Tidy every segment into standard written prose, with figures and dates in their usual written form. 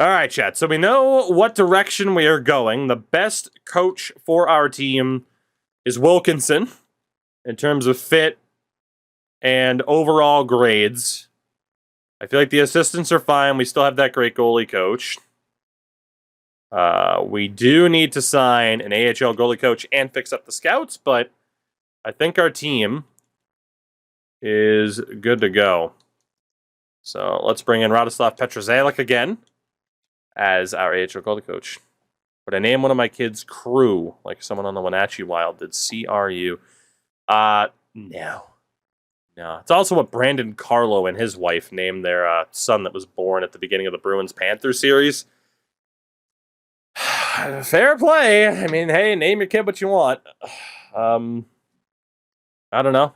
All right, chat. So we know what direction we are going. The best coach for our team is Wilkinson in terms of fit and overall grades. I feel like the assistants are fine. We still have that great goalie coach. We do need to sign an AHL goalie coach and fix up the scouts, but I think our team is good to go. So let's bring in Radoslav Petrozalik again as our AHL goalie coach. Would I name one of my kids Crew, like someone on the Wenatchee Wild did? CRU. No. It's also what Brandon Carlo and his wife named their son that was born at the beginning of the Bruins-Panther series. Fair play. I mean, hey, name your kid what you want. I don't know.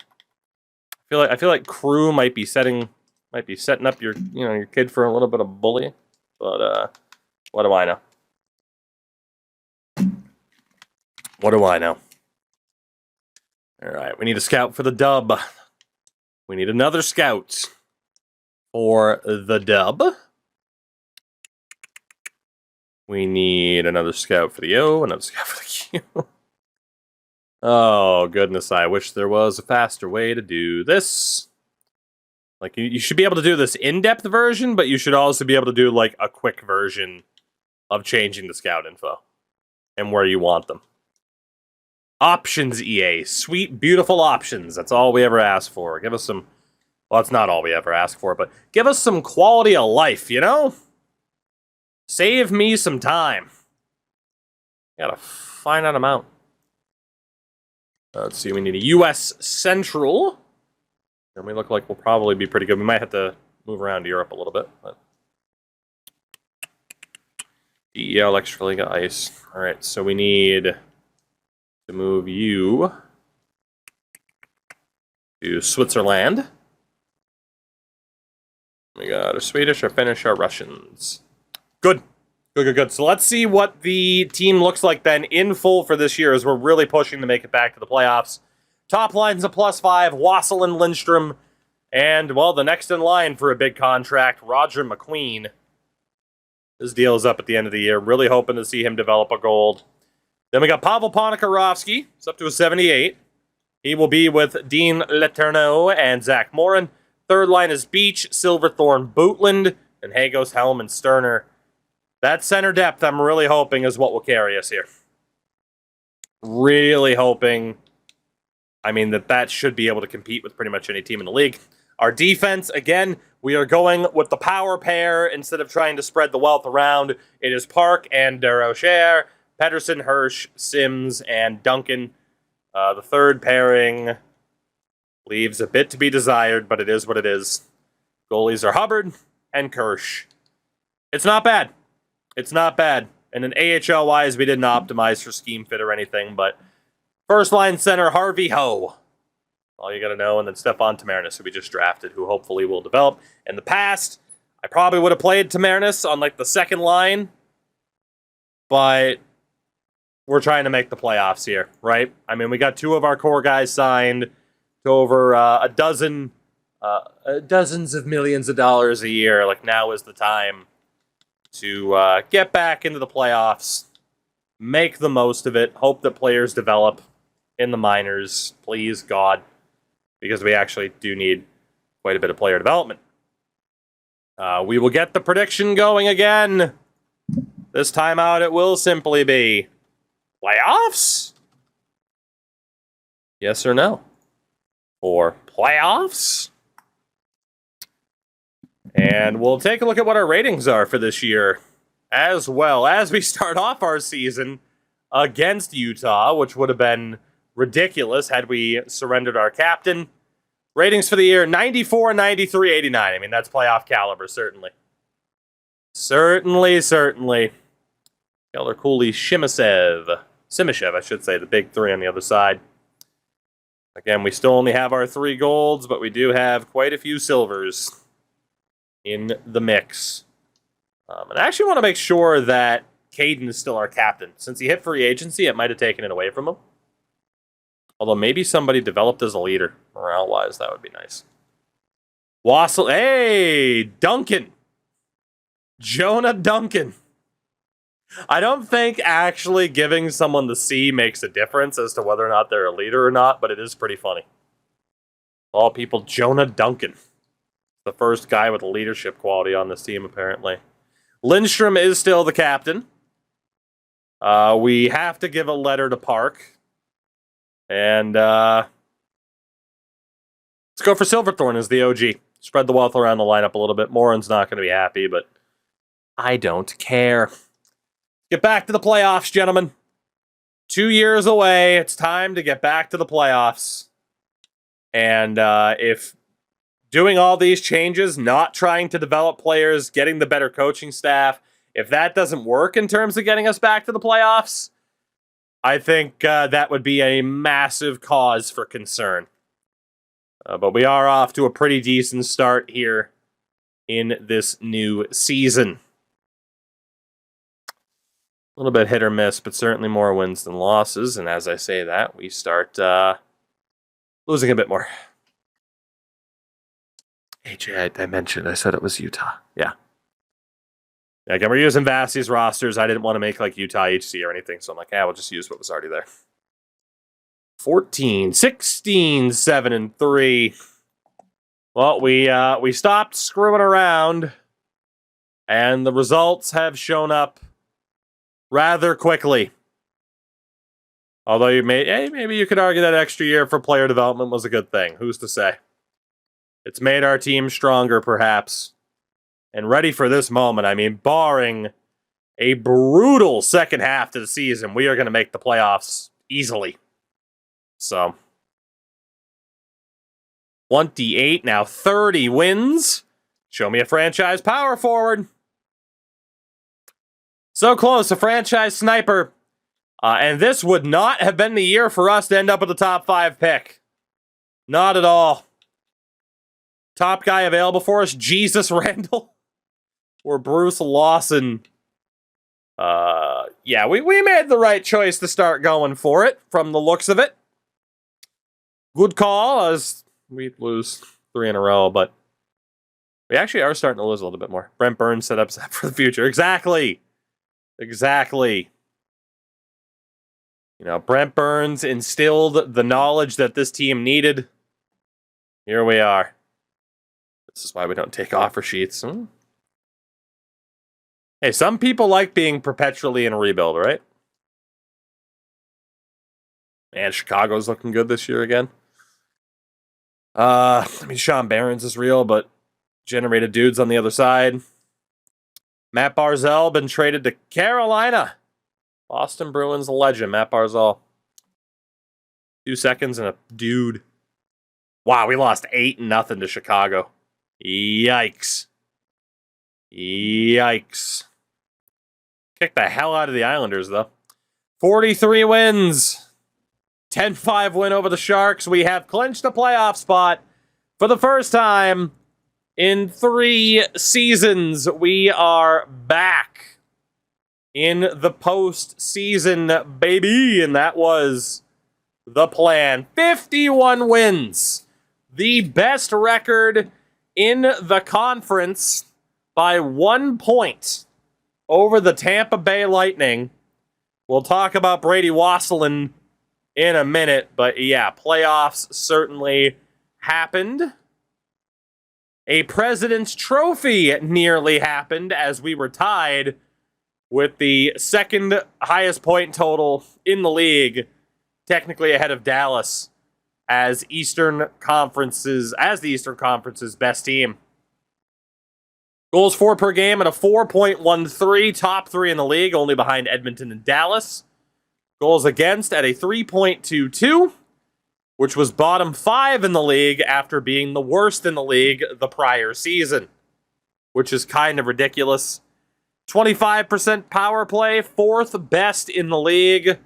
I feel like Crew might be setting up your kid for a little bit of bullying, but what do I know? What do I know? All right, we need a scout for the dub. We need another scout for the dub. We need another scout for the O, another scout for the Q. Oh, goodness, I wish there was a faster way to do this. Like, you should be able to do this in-depth version, but you should also be able to do, like, a quick version of changing the scout info and where you want them. Options, EA. Sweet, beautiful options. That's all we ever ask for. Give us some... Well, that's not all we ever ask for, but give us some quality of life, you know? Save me some time. Got a finite amount. Let's see, we need a U.S. Central. And we look like we'll probably be pretty good. We might have to move around to Europe a little bit. But DEL Extraliga Ice. All right, so we need to move you to Switzerland. We got our Swedish, our Finnish, our Russians. Good. Good. So let's see what the team looks like then in full for this year as we're really pushing to make it back to the playoffs. Top line's a +5, Wassel and Lindstrom. And, well, the next in line for a big contract, Roger McQueen. His deal is up at the end of the year. Really hoping to see him develop a gold. Then we got Pavel Ponikarovsky. It's up to a 78. He will be with Dean Letourneau and Zach Morin. Third line is Beach, Silverthorne, Bootland, and Hagos, Helm, and Sterner. That center depth, I'm really hoping, is what will carry us here. Really hoping. I mean, that should be able to compete with pretty much any team in the league. Our defense, again, we are going with the power pair instead of trying to spread the wealth around. It is Park and Derocher, Pedersen, Hirsch, Sims, and Duncan. The third pairing leaves a bit to be desired, but it is what it is. Goalies are Hubbard and Kirsch. It's not bad. It's not bad. And in AHL-wise, we didn't optimize for scheme fit or anything, but first line center, Harvey Ho. All you got to know. And then Stefan Tamarnis, who we just drafted, who hopefully will develop. In the past, I probably would have played Tamarnis on, like, the second line, but we're trying to make the playoffs here, right? I mean, we got two of our core guys signed to over a dozen, dozens of millions of dollars a year. Like, now is the time to get back into the playoffs, make the most of it, hope that players develop in the minors, please, God, because we actually do need quite a bit of player development. We will get the prediction going again. This time out, it will simply be playoffs? Yes or no? For playoffs? And we'll take a look at what our ratings are for this year, as well as we start off our season against Utah, which would have been ridiculous had we surrendered our captain. Ratings for the year, 94, 93, 89. I mean, that's playoff caliber, certainly. Certainly. Keller, Cooley, Simishev, I should say, the big three on the other side. Again, we still only have our 3 golds, but we do have quite a few silvers in the mix. And I actually want to make sure that Caden is still our captain. Since he hit free agency, it might have taken it away from him. Although maybe somebody developed as a leader. Morale-wise, that would be nice. Wassel, hey, Duncan. Jonah Duncan. I don't think actually giving someone the C makes a difference as to whether or not they're a leader or not, but it is pretty funny. All people, Jonah Duncan. The first guy with leadership quality on this team, apparently. Lindstrom is still the captain. We have to give a letter to Park. And let's go for Silverthorne as the OG. Spread the wealth around the lineup a little bit. Morin's not going to be happy, but I don't care. Get back to the playoffs, gentlemen. 2 years away. It's time to get back to the playoffs. And if doing all these changes, not trying to develop players, getting the better coaching staff, if that doesn't work in terms of getting us back to the playoffs, I think that would be a massive cause for concern. But we are off to a pretty decent start here in this new season. A little bit hit or miss, but certainly more wins than losses. And as I say that, we start losing a bit more. AJ, I mentioned, I said it was Utah. Yeah. Again, we're using Vasi's rosters. I didn't want to make like Utah HC or anything, so I'm like, we'll just use what was already there. 14, 16, 7, and 3. Well, we stopped screwing around, and the results have shown up rather quickly. Although maybe you could argue that extra year for player development was a good thing. Who's to say? It's made our team stronger, perhaps, and ready for this moment. I mean, barring a brutal second half to the season, we are going to make the playoffs easily. So, 28, now 30 wins. Show me a franchise power forward. So close, a franchise sniper. And this would not have been the year for us to end up with a top 5 pick. Not at all. Top guy available for us, Jesus Randall. Or Bruce Lawson. Yeah, we made the right choice to start going for it, from the looks of it. Good call, as we lose 3 in a row, but we actually are starting to lose a little bit more. Brent Burns set up for the future. Exactly. Exactly. You know, Brent Burns instilled the knowledge that this team needed. Here we are. This is why we don't take offer sheets. Hey, some people like being perpetually in a rebuild, right? And Chicago's looking good this year again. I mean, Sean Barons is real, but generated dudes on the other side. Matt Barzal been traded to Carolina. Boston Bruins legend, Matt Barzal. 2 seconds and a dude. Wow, we lost 8-0 to Chicago. Yikes. Yikes. Kicked the hell out of the Islanders, though. 43 wins. 10-5 win over the Sharks. We have clinched a playoff spot for the first time in 3 seasons. We are back in the postseason, baby. And that was the plan. 51 wins. The best record in the conference by 1 point over the Tampa Bay Lightning. We'll talk about Brady Wasselin in a minute, but yeah, playoffs certainly happened. A President's Trophy nearly happened as we were tied with the second highest point total in the league, technically ahead of Dallas as the Eastern Conference's best team. Goals for per game at a 4.13, top 3 in the league, only behind Edmonton and Dallas. Goals against at a 3.22, which was bottom 5 in the league after being the worst in the league the prior season, which is kind of ridiculous. 25% power play, 4th best in the league,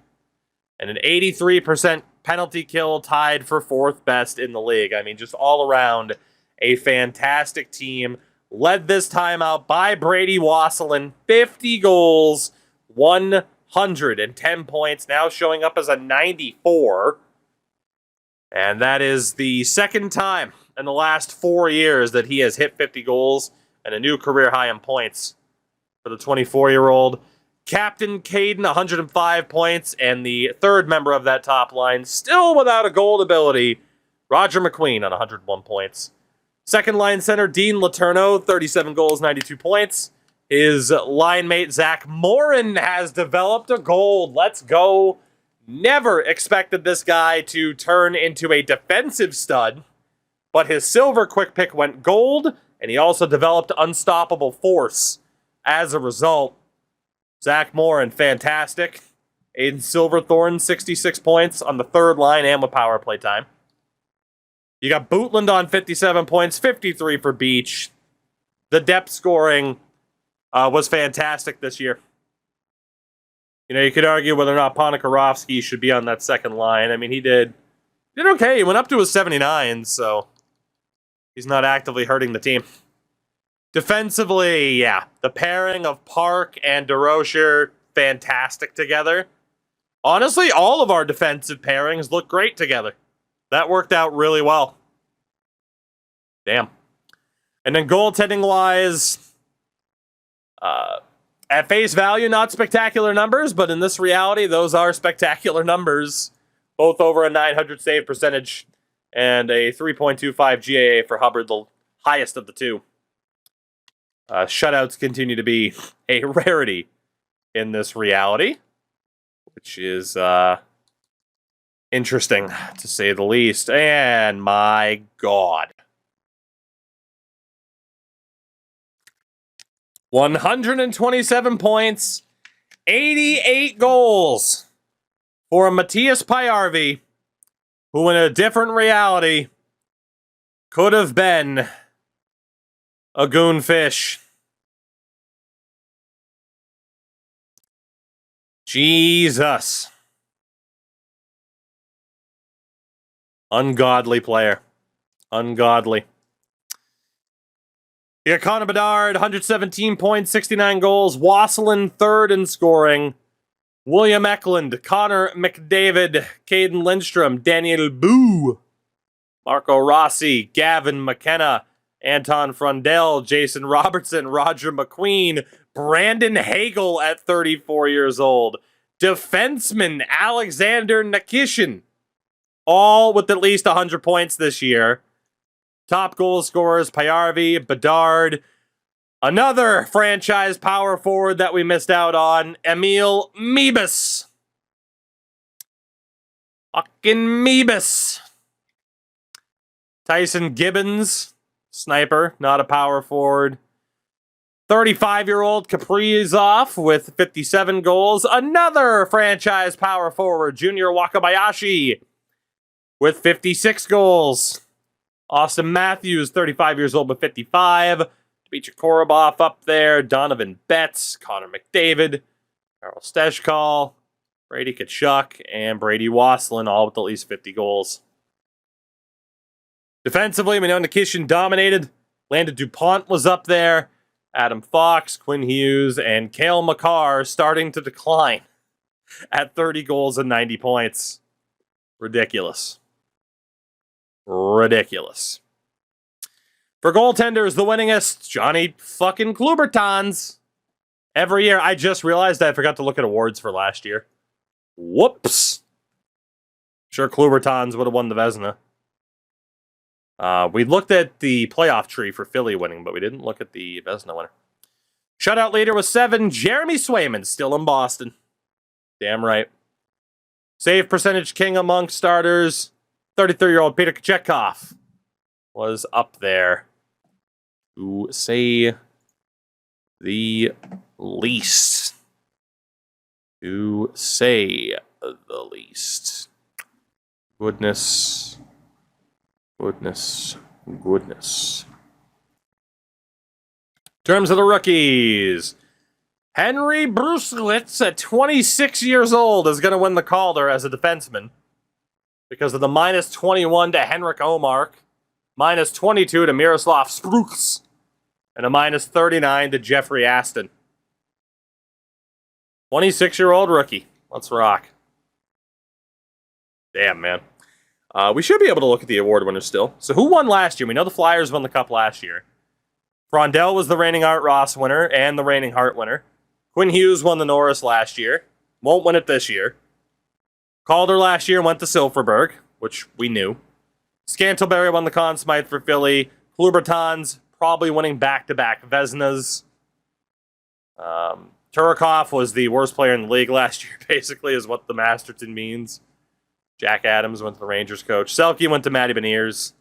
and an 83% penalty kill, tied for 4th best in the league. I mean, just all around a fantastic team. Led this time out by Brady Wasselin, 50 goals, 110 points, now showing up as a 94. And that is the second time in the last 4 years that he has hit 50 goals and a new career high in points. for the 24-year-old. Captain Caden, 105 points, and the third member of that top line, still without a gold ability, Roger McQueen on 101 points. Second line center, Dean Letourneau, 37 goals, 92 points. His line mate, Zach Morin, has developed a gold. Let's go. Never expected this guy to turn into a defensive stud, but his silver quick pick went gold, and he also developed unstoppable force as a result. Zach Morin, fantastic. Aiden Silverthorne, 66 points on the third line and with power play time. You got Bootland on 57 points, 53 for Beach. The depth scoring was fantastic this year. You know, you could argue whether or not Ponikarovsky should be on that second line. I mean, he did okay. He went up to a 79, so he's not actively hurting the team. Defensively, yeah, the pairing of Park and DeRocher, fantastic together. Honestly, all of our defensive pairings look great together. That worked out really well. Damn. And then goaltending-wise, at face value, not spectacular numbers, but in this reality, those are spectacular numbers. Both over a 900 save percentage and a 3.25 GAA for Hubbard, the highest of the two. Shutouts continue to be a rarity in this reality, which is interesting, to say the least. And my God. 127 points, 88 goals for Matthias Pajärvi, who in a different reality could have been a GOON fish. Jesus. Ungodly player. Ungodly. You got Connor Bedard, 117 points, 69 goals. Wasselin, third in scoring. William Eklund, Connor McDavid, Caden Lindstrom, Daniel Boo, Marco Rossi, Gavin McKenna, Anton Frundell, Jason Robertson, Roger McQueen, Brandon Hagel at 34 years old, defenseman Alexander Nikishin, all with at least 100 points this year. Top goal scorers, Pajärvi, Bedard, another franchise power forward that we missed out on, Emil Mebus. Fucking Mebus. Tyson Gibbons, sniper, not a power forward. 35-year-old Kaprizov with 57 goals. Another franchise power forward, Junior Wakabayashi, with 56 goals. Austin Matthews, 35 years old with 55. Dmitry Korobov up there. Donovan Betts, Connor McDavid, Karol Stejkal, Brady Tkachuk, and Brady Wasselin, all with at least 50 goals. Defensively, we know Nikishin dominated. Landon DuPont was up there. Adam Fox, Quinn Hughes, and Cale Makar starting to decline at 30 goals and 90 points. Ridiculous. Ridiculous. For goaltenders, the winningest, Johnny fucking Klubertons. Every year, I just realized I forgot to look at awards for last year. Whoops. Sure, Klubertons would have won the Vezina. We looked at the playoff tree for Philly winning, but we didn't look at the Vezina winner. Shutout leader was 7, Jeremy Swayman, still in Boston. Damn right. Save percentage king among starters, 33-year-old Peter Kochetkov was up there, to say the least. To say the least. Goodness. Goodness. Goodness. In terms of the rookies, Henry Bruselitz at 26 years old is going to win the Calder as a defenseman because of the minus 21 to Henrik Omark, minus 22 to Miroslav Spruks, and a minus 39 to Jeffrey Aston. 26-year-old rookie. Let's rock. Damn, man. We should be able to look at the award winners still. So who won last year? We know the Flyers won the Cup last year. Frondell was the reigning Art Ross winner and the reigning Hart winner. Quinn Hughes won the Norris last year. Won't win it this year. Calder last year went to Silverberg, which we knew. Scantleberry won the Conn Smythe for Philly. Klubertons probably winning back-to-back Vezinas. Turikoff was the worst player in the league last year, basically, is what the Masterton means. Jack Adams went to the Rangers coach. Selke went to Matty Beniers.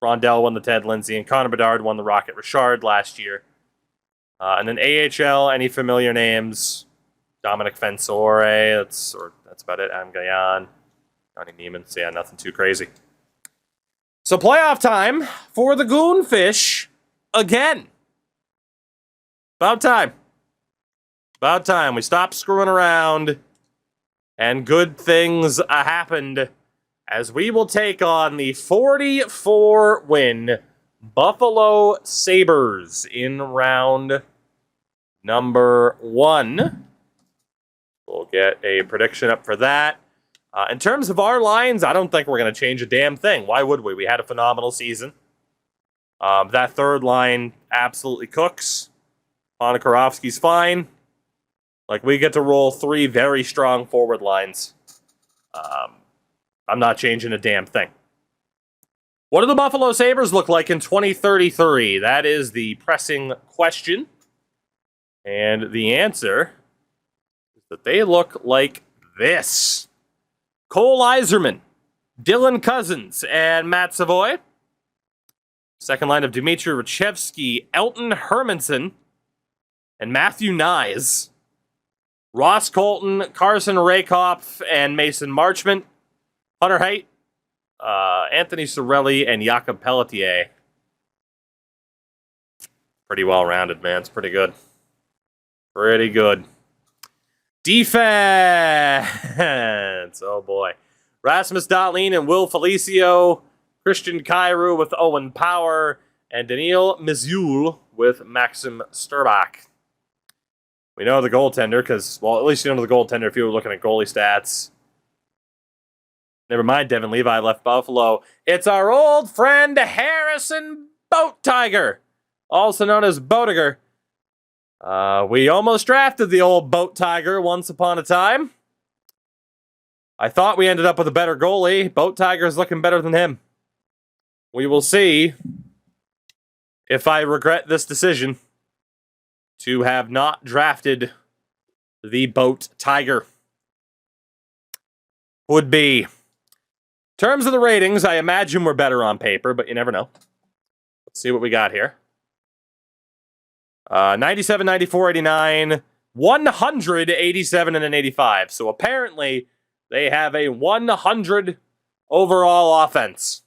Rondell won the Ted Lindsay. And Connor Bedard won the Rocket Richard last year. And then AHL, any familiar names? Dominic Fensore, that's about it. Adam Gajan, Johnny Neiman. So yeah, nothing too crazy. So playoff time for the Goonfish again. About time. About time. We stopped screwing around, and good things happened as we will take on the 44-win Buffalo Sabres in round number 1. We'll get a prediction up for that. In terms of our lines, I don't think we're going to change a damn thing. Why would we? We had a phenomenal season. That third line absolutely cooks. Ponikarovsky's fine. Like, we get to roll 3 very strong forward lines. I'm not changing a damn thing. What do the Buffalo Sabres look like in 2033? That is the pressing question. And the answer is that they look like this. Cole Yzerman, Dylan Cousins, and Matt Savoy. Second line of Dmitry Rachevsky, Elton Hermanson, and Matthew Nyes. Ross Colton, Carson Rakoff, and Mason Marchment. Hunter Haidt, Anthony Cirelli, and Jakob Pelletier. Pretty well-rounded, man. It's pretty good. Pretty good. Defense. Oh, boy. Rasmus Dahlin and Will Felicio. Christian Kyrou with Owen Power. And Daniil Mizul with Maxim Sturbach. We know the goaltender because, well, at least you know the goaltender if you were looking at goalie stats. Never mind, Devin Levi left Buffalo. It's our old friend Harrison Boat Tiger, also known as Boatiger. We almost drafted the old Boat Tiger once upon a time. I thought we ended up with a better goalie. Boat Tiger's looking better than him. We will see if I regret this decision to have not drafted the Boat Tiger. Would be. In terms of the ratings, I imagine we're better on paper, but you never know. Let's see what we got here. 97, 94, 89, 100, 87, and an 85. So apparently, they have a 100 overall offense.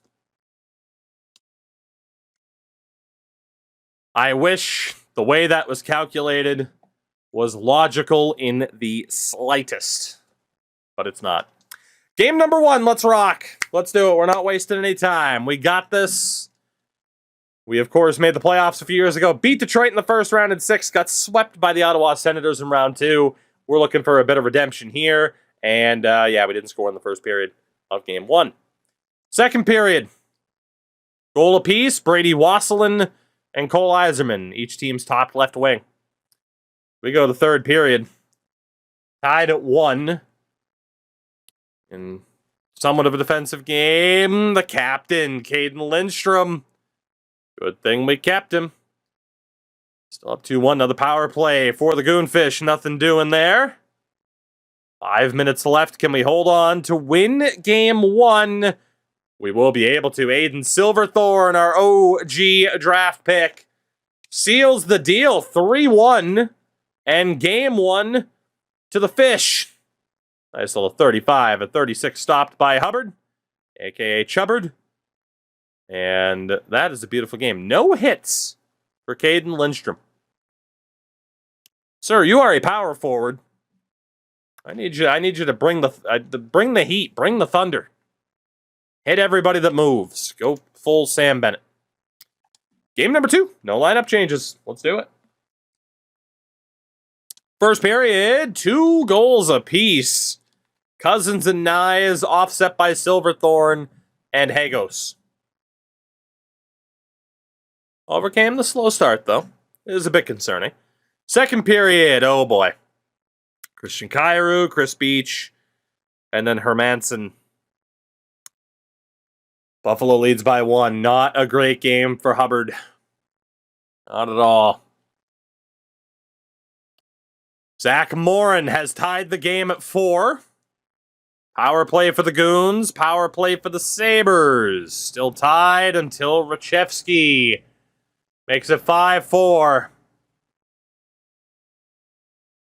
I wish the way that was calculated was logical in the slightest, but it's not. Game number 1, let's rock. Let's do it. We're not wasting any time. We got this. We, of course, made the playoffs a few years ago. Beat Detroit in the first round in 6. Got swept by the Ottawa Senators in round 2. We're looking for a bit of redemption here. And, yeah, we didn't score in the first period of game 1. Second period. Goal apiece. Brady Wasselin and Cole Yzerman. Each team's top left wing. We go to the third period. Tied at 1. In somewhat of a defensive game, the captain, Caden Lindstrom. Good thing we kept him. Still up 2-1. Another power play for the Goonfish. Nothing doing there. 5 minutes left. Can we hold on to win game 1? We will be able to. Aiden Silverthorne, our OG draft pick, seals the deal. 3-1. And game 1 to the Fish. Nice little 35. A 36 stopped by Hubbard, a.k.a. Chubbard. And that is a beautiful game. No hits for Caden Lindstrom. Sir, you are a power forward. I need you to bring the heat, bring the thunder. Hit everybody that moves. Go full Sam Bennett. Game number 2. No lineup changes. Let's do it. First period, 2 goals apiece. Cousins and Nyes offset by Silverthorne and Hagos. Overcame the slow start, though. It was a bit concerning. Second period, oh boy. Christian Kyrou, Chris Beach, and then Hermanson. Buffalo leads by 1. Not a great game for Hubbard. Not at all. Zach Morin has tied the game at 4. Power play for the Goons. Power play for the Sabres. Still tied until Rachevsky makes it 5-4.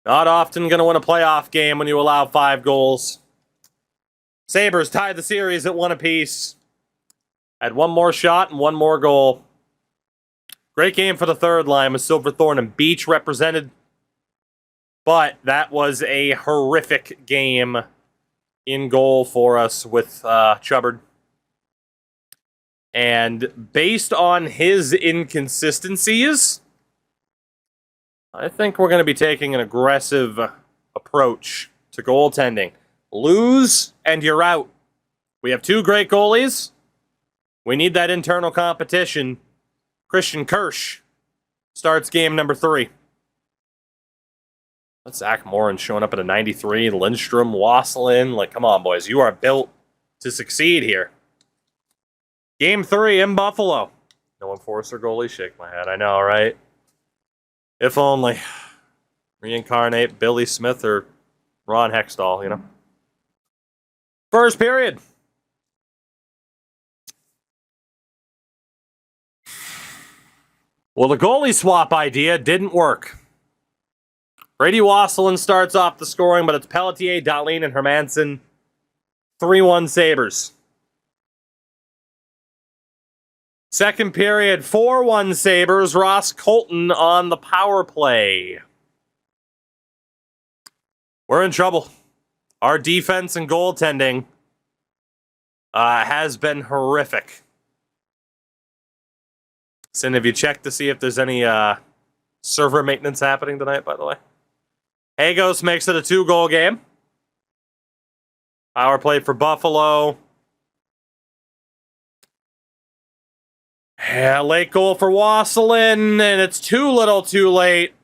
Not often going to win a playoff game when you allow 5 goals. Sabres tied the series at 1 apiece. Had 1 more shot and 1 more goal. Great game for the third line with Silverthorne and Beach represented. But that was a horrific game in goal for us with Chubbard. And based on his inconsistencies, I think we're going to be taking an aggressive approach to goaltending. Lose, and you're out. We have 2 great goalies. We need that internal competition. Christian Kirsch starts game number 3. That's Zach Morin showing up at a 93. Lindstrom, Wasselin. Like, come on, boys. You are built to succeed here. Game 3 in Buffalo. No enforcer goalie. Shake my head. I know, right? If only. Reincarnate Billy Smith or Ron Hextall, you know? First period. Well, the goalie swap idea didn't work. Brady Wasselin starts off the scoring, but it's Pelletier, Dahlin, and Hermanson. 3-1 Sabres. Second period, 4-1 Sabres. Ross Colton on the power play. We're in trouble. Our defense and goaltending has been horrific. Sin, have you checked to see if there's any server maintenance happening tonight, by the way? Hagos makes it a 2-goal game. Power play for Buffalo. Yeah, late goal for Wasselin, and it's too little too late.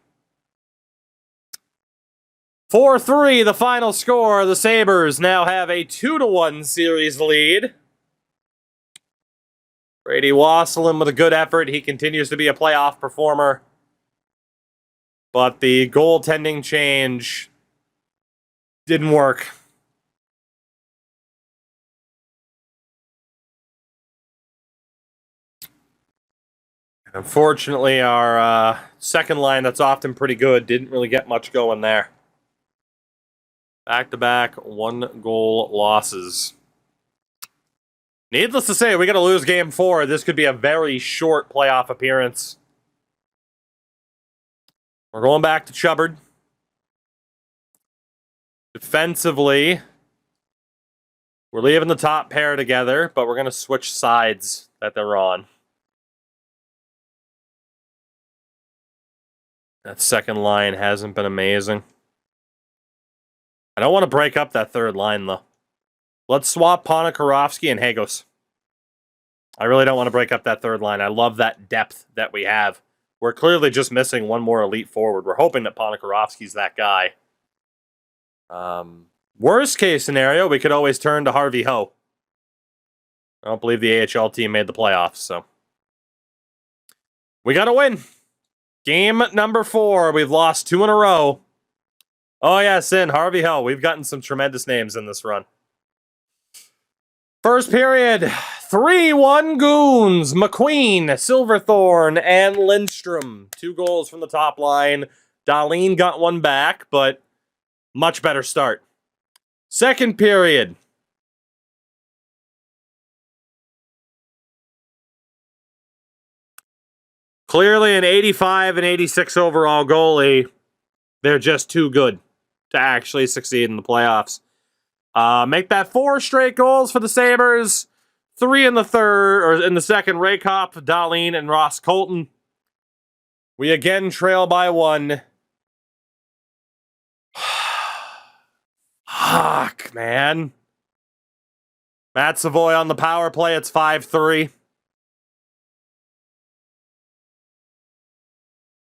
4-3, the final score. The Sabres now have a 2-1 series lead. Brady Wasselin with a good effort. He continues to be a playoff performer. But the goaltending change didn't work. Unfortunately, our second line, that's often pretty good, didn't really get much going there. Back-to-back 1-goal losses. Needless to say, we got to lose game 4. This could be a very short playoff appearance. We're going back to Chubbard. Defensively, we're leaving the top pair together, but we're going to switch sides that they're on. That second line hasn't been amazing. I don't want to break up that third line, though. Let's swap Ponikarovsky and Hagos. I really don't want to break up that third line. I love that depth that we have. We're clearly just missing one more elite forward. We're hoping that Ponikarovsky's that guy. Worst case scenario, we could always turn to Harvey Ho. I don't believe the AHL team made the playoffs, so. We got to win. Game number 4. We've lost 2 in a row. Oh, yes, and Harvey Ho. We've gotten some tremendous names in this run. First period, 3-1 Goons. McQueen, Silverthorne, and Lindstrom. 2 goals from the top line. Dahlin got 1 back, but much better start. Second period. Clearly an 85 and 86 overall goalie. They're just too good to actually succeed in the playoffs. Make that 4 straight goals for the Sabres. 3 in the third, or in the second, Raykop, Dahlin, and Ross Colton. We again trail by 1. Fuck, man. Matt Savoy on the power play. It's 5-3.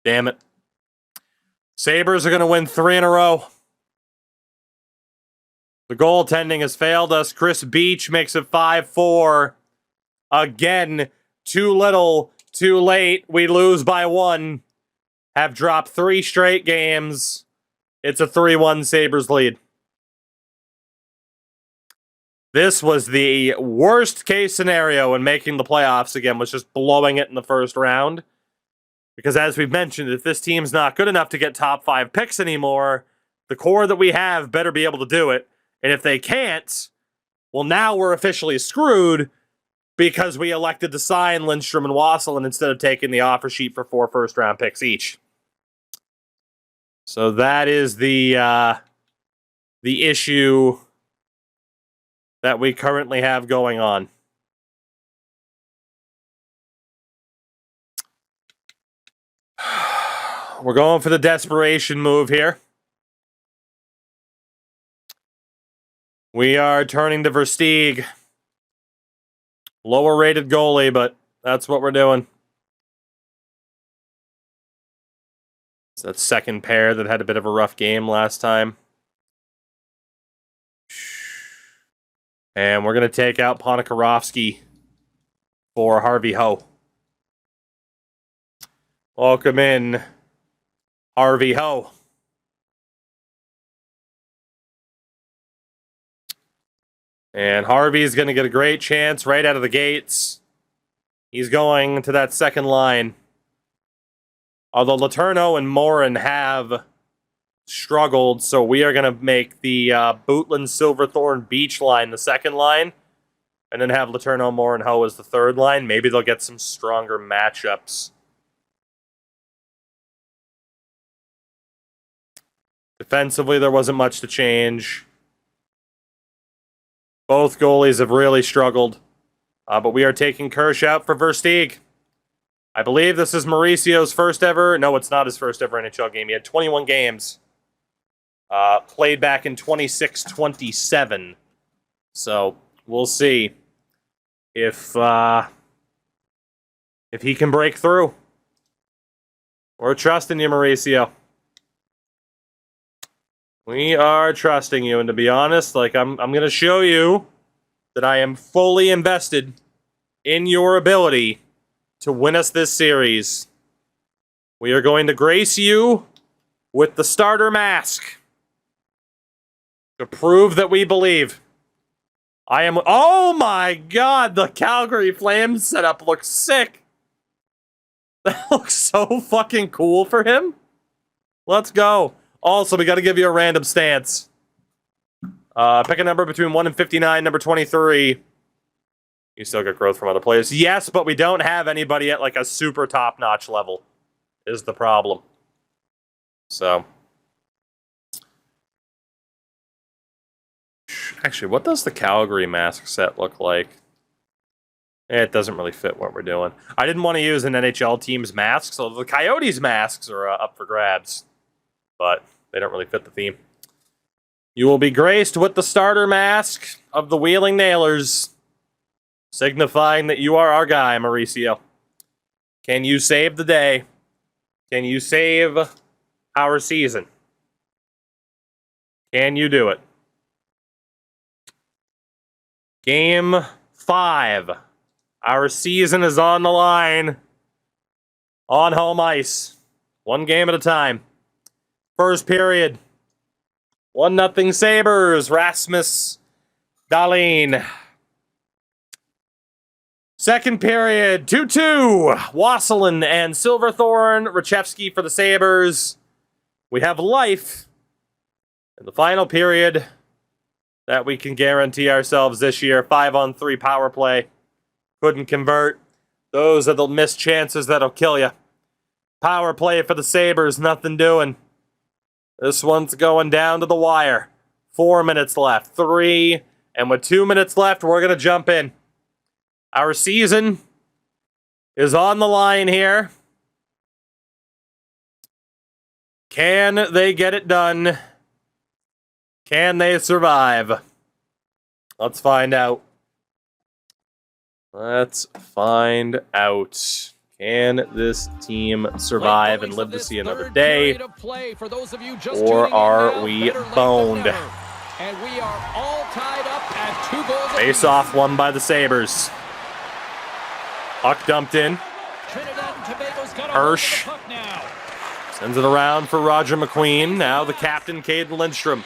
Damn it. Sabres are going to win 3 in a row. The goaltending has failed us. Chris Beach makes it 5-4. Again, too little, too late. We lose by 1. Have dropped 3 straight games. It's a 3-1 Sabres lead. This was the worst case scenario in making the playoffs again, was just blowing it in the first round. Because as we've mentioned, if this team's not good enough to get top 5 picks anymore, the core that we have better be able to do it. And if they can't, well, now we're officially screwed because we elected to sign Lindstrom and Wasselin instead of taking the offer sheet for 4 first-round picks each. So that is the issue that we currently have going on. We're going for the desperation move here. We are turning to Versteeg. Lower rated goalie, but that's what we're doing. It's that second pair that had a bit of a rough game last time. And we're going to take out Ponikarovsky for Harvey Ho. Welcome in, Harvey Ho. And Harvey's going to get a great chance right out of the gates. He's going to that second line. Although Letourneau and Morin have struggled, so we are going to make the Bootland, Silverthorne, Beach line the second line, and then have Letourneau, Morin, Ho as the third line. Maybe they'll get some stronger matchups. Defensively, there wasn't much to change. Both goalies have really struggled, but we are taking Kirsch out for Versteeg. I believe this is Mauricio's first ever. No, it's not his first ever NHL game. He had 21 games. Played back in 26-27. So we'll see if he can break through. We're trusting you, Mauricio. We are trusting you, and to be honest, like I'm going to show you that I am fully invested in your ability to win us this series. We are going to grace you with the starter mask to prove that we believe. I am... Oh my god, the Calgary Flames setup looks sick. That looks so fucking cool for him. Let's go. Also, we got to give you a random stance. Pick a number between 1 and 59, number 23. You still get growth from other players. Yes, but we don't have anybody at like a super top-notch level, is the problem. So. Actually, what does the Calgary mask set look like? It doesn't really fit what we're doing. I didn't want to use an NHL team's mask, so the Coyotes masks are up for grabs. But they don't really fit the theme. You will be graced with the starter mask of the Wheeling Nailers, signifying that you are our guy, Mauricio. Can you save the day? Can you save our season? Can you do it? Game 5. Our season is on the line. On home ice. 1 game at a time. First period. 1-0 Sabres. Rasmus Dahlin. Second period. 2-2. Wasselin and Silverthorne. Rachevsky for the Sabres. We have life in the final period that we can guarantee ourselves this year. 5-on-3 power play. Couldn't convert. Those are the missed chances that'll kill you. Power play for the Sabres. Nothing doing. This one's going down to the wire. 4 minutes left. 3. And with 2 minutes left, we're going to jump in. Our season is on the line here. Can they get it done? Can they survive? Let's find out. Let's find out. Can this team survive and live to see another day? Or are we boned? And we are all tied up at 2 goals. Face off won by the Sabres. Puck dumped in. Hirsch sends it around for Roger McQueen. Now the captain, Caden Lindstrom.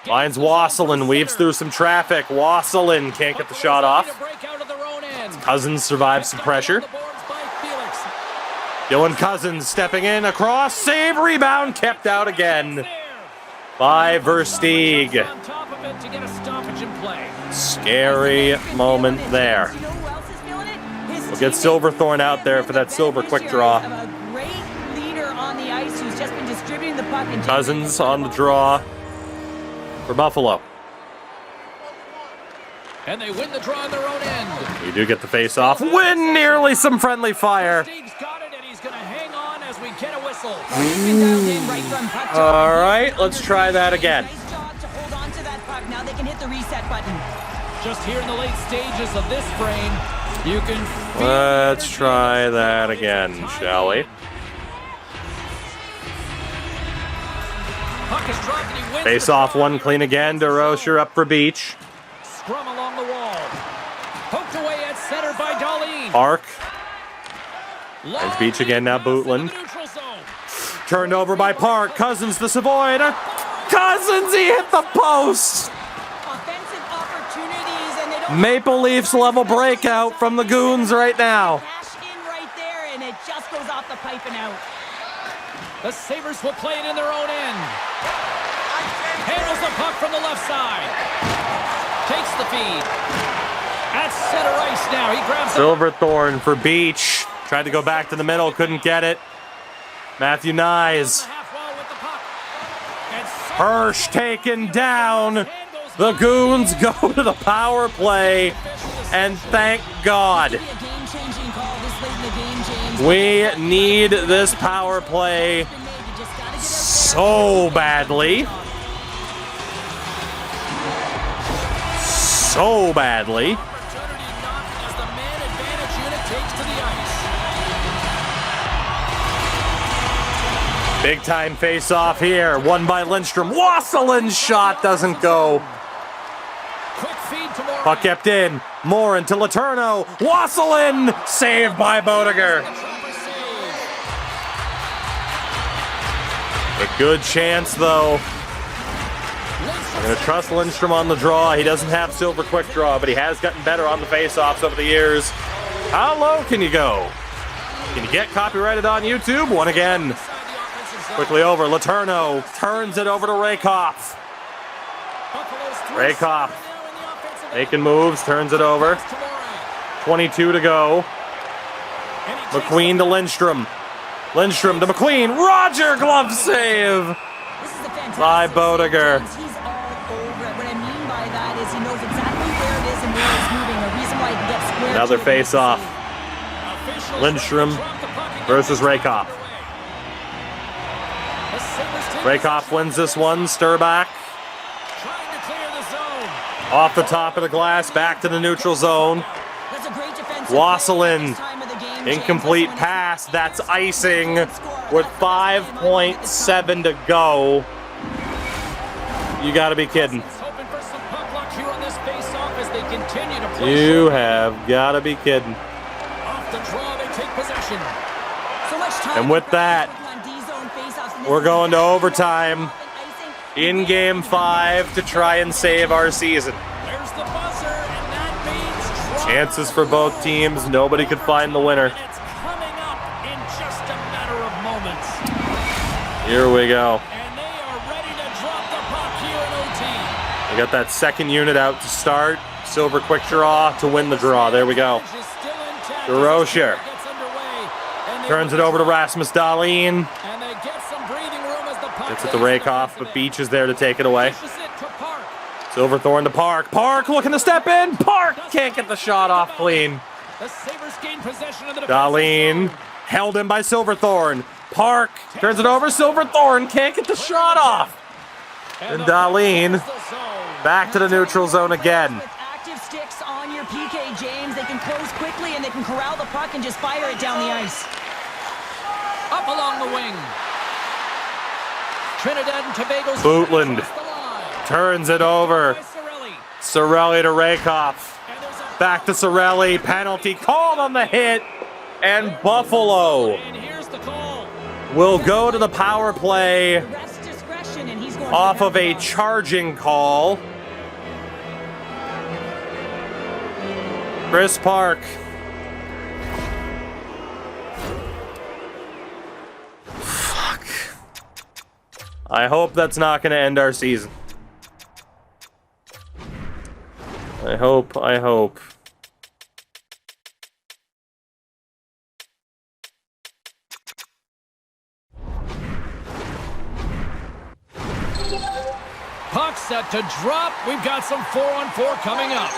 Finds Wasselin, weaves through some traffic. Wasselin can't get the shot off. Cousins survives some pressure. Dylan Cousins stepping in across. Save, rebound, kept out again by Versteeg. Scary moment there. We'll get Silverthorne out there for that silver quick draw. Cousins on the draw for Buffalo. And they win the draw on their own end. We do get the face off. Win nearly some friendly fire. All right, let's try that again. Now they can hit the reset button. Just here in the late stages of this frame, you can. Let's try that again, shall we? Face off one clean again. DeRocher up for Beach. Scrum along the wall. Poked away at center by Darlene. Park. There's Beach again, now Bootland. Turned over by Park. Cousins to Savoy. Cousins, he hit the post. Offensive opportunities, and they don't. Maple Leafs level breakout from the Goons right now. Dash in right there, and it just goes off the pipe and out. The Sabres will play it in their own end. Handles the puck from the left side. Takes the feed. At center ice now. He grabs it. Silverthorne for Beach. Tried to go back to the middle, couldn't get it. Matthew Nyes. Hirsch taken down. The Goons go to the power play, and thank God. We need this power play so badly. So badly. Big time face off here. Won by Lindstrom. Wasselin's shot doesn't go. Puck kept in. Moore into Letourneau. Wasselin saved by Bodiger. A good chance though. I'm going to trust Lindstrom on the draw. He doesn't have silver quick draw, but he has gotten better on the face-offs over the years. How low can you go? Can you get copyrighted on YouTube? One again. Quickly over. Letourneau turns it over to Rakoff. Rakoff making moves, turns it over. 22 to go. McQueen to Lindstrom. Lindstrom to McQueen. Roger, glove save by Bodiger. Another face-off. Lindstrom versus Rakoff. Rakoff wins this one. Sturback. Off the top of the glass, back to the neutral zone. Wasselin. Incomplete pass. That's icing with 5.7 to go. You gotta be kidding. You have gotta be kidding. And with that, we're going to overtime in Game 5 to try and save our season. Chances for both teams. Nobody could find the winner. Here we go. We got that second unit out to start. Silver quick draw to win the draw. There we go. DeRocher turns it over to Rasmus Dahlin. Gets it to Rakoff, but Beach is there to take it away. Silverthorne to Park. Park looking to step in. Park can't get the shot off clean. Dahlin held in by Silverthorne. Park turns it over. Silverthorne can't get the shot off. And Dahlin back to the neutral zone again. your PK, James. They can close quickly and they can corral the puck and just fire it down the ice. Up along the wing. Trinidad and Tobago's Bootland turns it over. Cirelli to Rakoff. Back to Cirelli. Penalty called on the hit. And Buffalo will go to the power play off of a charging call. Chris Park. Fuck. I hope that's not going to end our season. I hope. Puck set to drop. We've got some 4-on-4 coming up.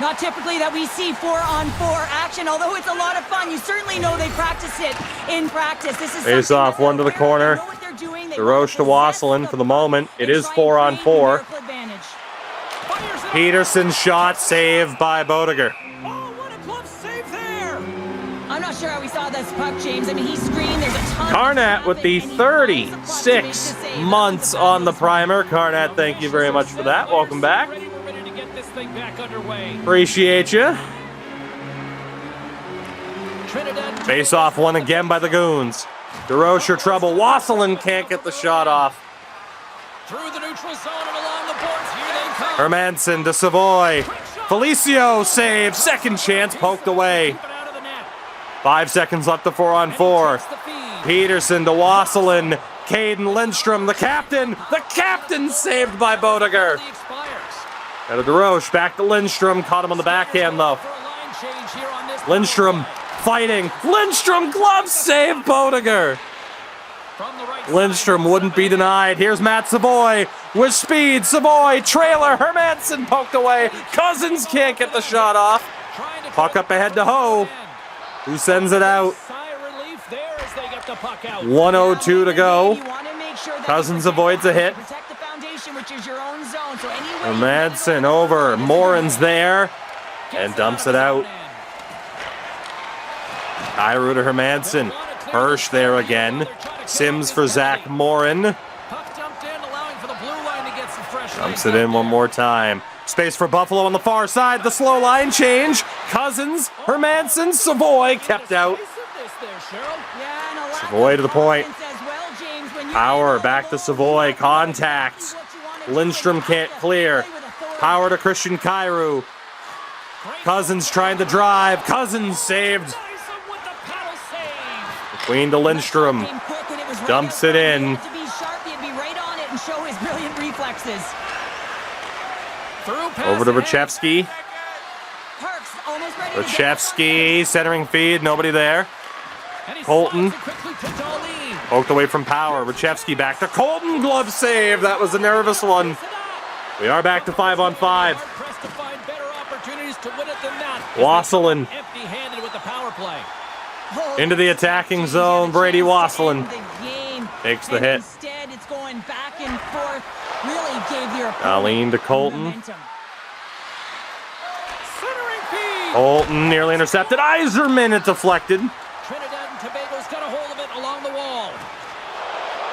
Not typically that we see 4-on-4 action, although it's a lot of fun. You certainly know they practice it in practice. This is face off, one to the corner. DeRoche to Wasselin for the moment. It is 4-on-4. Peterson's shot saved by Bodiger. Oh, what a glove save there! I'm not sure how we saw this puck, James. I mean, he screamed. There's a ton Carnett with the 36 months on the primer. Carnett, thank you very much for that. Welcome back. Back underway. Appreciate you. Face off one again by the Goons. DeRoche trouble. Wasselin can't get the shot off. Through the neutral zone and along the boards. Here they come. Hermanson to Savoy. Felicio save. Second chance poked away. 5 seconds left to 4-on-4. Peterson to Wasselin. Caden Lindstrom, the captain. The captain saved by Bodiger. Out of DeRoche, back to Lindstrom. Caught him on the backhand, though. Lindstrom fighting. Lindstrom glove save Bodiger. Lindstrom wouldn't be denied. Here's Matt Savoy with speed. Savoy, trailer. Hermanson poked away. Cousins can't get the shot off. Puck up ahead to Ho, who sends it out. 1:02 to go. Cousins avoids a hit. Hermanson over. Morin's there and dumps it out. Kyrou to Hermanson. Hirsch there again. Sims for Zach Morin. Dumps it in one more time. Space for Buffalo on the far side. The slow line change. Cousins, Hermanson, Savoy kept out. Savoy to the point. Power back to Savoy. Contact. Lindstrom can't clear. Power to Christian Kyrou. Cousins trying to drive. Cousins saved. McQueen to Lindstrom. Dumps it in. Over to Rachevsky. Rachevsky centering feed. Nobody there. Colton. Poked away from Power. Rachevsky back to Colton. Glove save. That was a nervous one. We are back to 5-on-5. Wasselin. Into the attacking zone. Brady Wasselin takes the hit. Instead, it's going back and forth. Really gave your Aline to Colton. Colton nearly intercepted. Iserman, it deflected. Trinidad and Tobago's got a hold of it along the wall.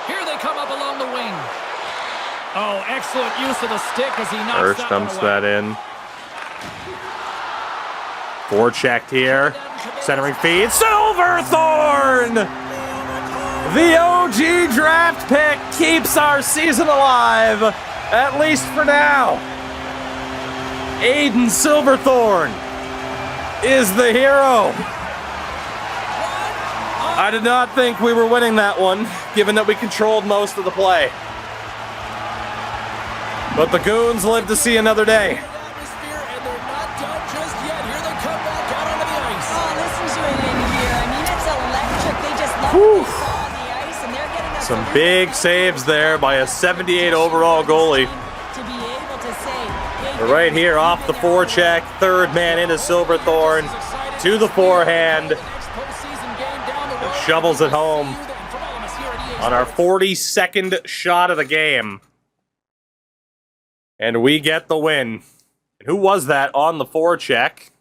Here they come up along the wing. Oh, excellent use of the stick as he knocks Hirsch that dumps one away. that in. Forechecked here. Centering feed. Silverthorne! The OG draft pick keeps our season alive, at least for now. Aiden Silverthorne is the hero. I did not think we were winning that one, given that we controlled most of the play. But the Goons live to see another day. Some big saves there by a 78 overall goalie. But right here off the forecheck, third man into Silverthorne, to the forehand, and shovels it home on our 42nd shot of the game. And we get the win. And who was that on the forecheck?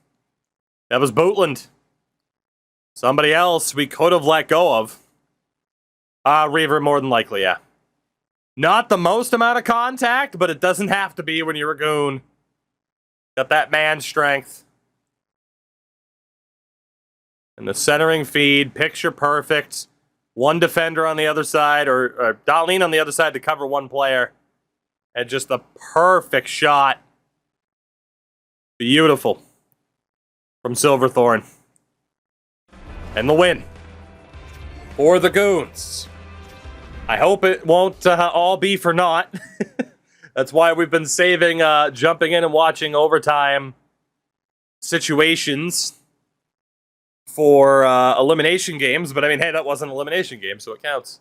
That was Bootland. Somebody else we could have let go of. Reaver, more than likely, yeah. Not the most amount of contact, but it doesn't have to be when you're a goon. Got that man strength. And the centering feed, picture perfect. One defender on the other side, or Dahlin on the other side to cover one player. And just the perfect shot. Beautiful. From Silverthorne. And the win. For the Goons. I hope it won't all be for naught. That's why we've been saving jumping in and watching overtime situations for elimination games. But I mean, hey, that wasn't an elimination game, so it counts.